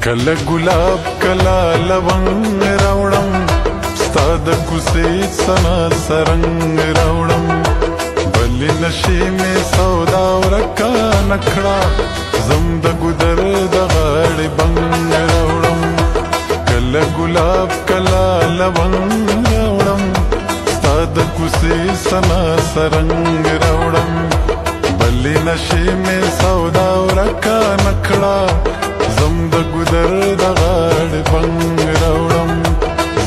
کله ګلاب کله لونګ راوړم ستا د کوڅې سنا سرنګ راوړم بلې نشي مې سودا ورکه نکړه زم د ګودر د غاړې بنګ راوړم کله ګلاب کله لونګ راوړم ستا د کوڅې سنا سرنګ راوړم بلې نشي مې سودا ورکه نکړه زم د ګودر د غاړې بنګ راوړم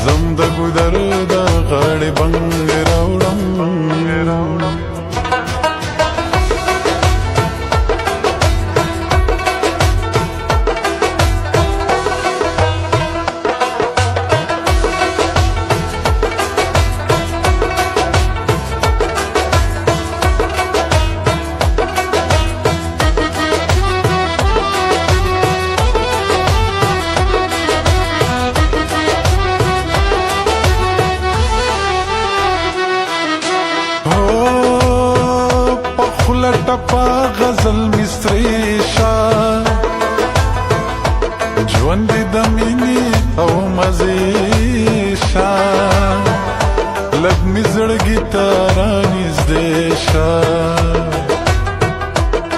زم د ګودر د غاړې بنګ راوړم ټپا غزل مصری شا ژوند د مینې او مزې شا لږ مې زړګي ته رانږدې شه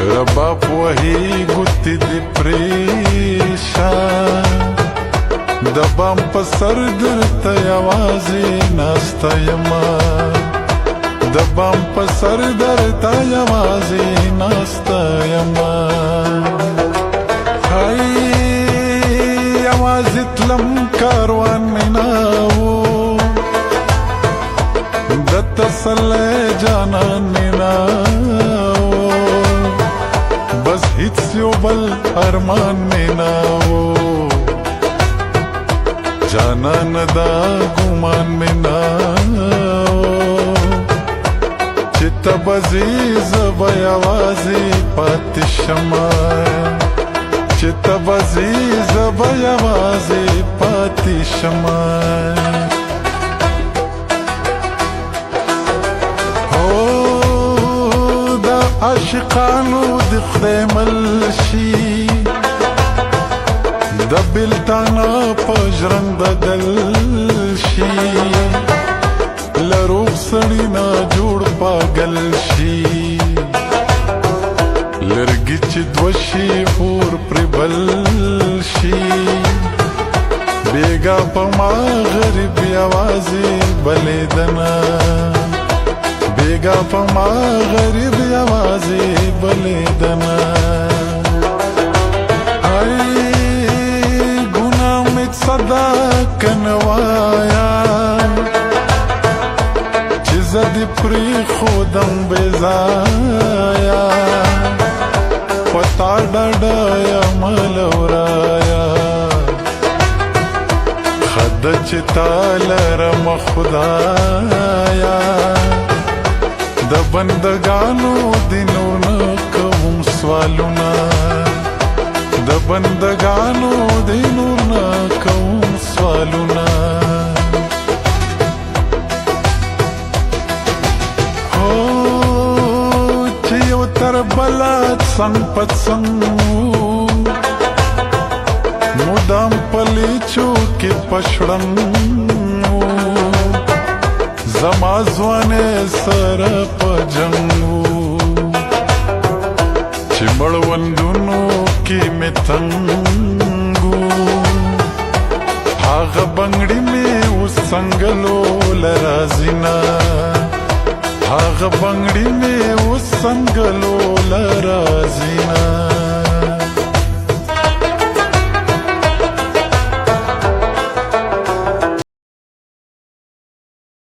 رباب وهي ګوتې دې پرېشه د بام په سر درته یوازې ناسته یمه د بام په سر درته یوازې ناسته یمه هی یوازې تلم کاروان مې نه و د تسلی جانان مې نه و بس هیڅ یو بل ارمان مې نه و جانان دا ګمان مې نه ته بځې زه به یوازې پاتې شمه چې ته بځې زه به یوازې پاتې شمه هو د عاشقانو د خدای مل شي د بېلتانه په ژرنده بدل شي له روغ سړي نه جوړ پاگل شي لرګي چې دوه شي اور پرې بل شي بېګا په ما غریب یوازې بلېدنه بېګا په ما غریب یوازې بلېدنه ای ګناه مې صدا کنه وایا زه دې پرېښودم بېځایه په تا ډاډه یمه له ورایه ښه ده چې تا لرمه خدایه د بندګانو دې نور نه کوم سوالونه د بندګانو دې نور نه کوم سوالونه تر بلد څنګ په څنګ مدام پلیچو کې پشړم زما ځوانې سره په جنګ چې مړوندونو کې مې تنګ هغه بنګړي مې اوس څنګلو لرازي نه هغه بنګړي مې اوس څنګلو لرازي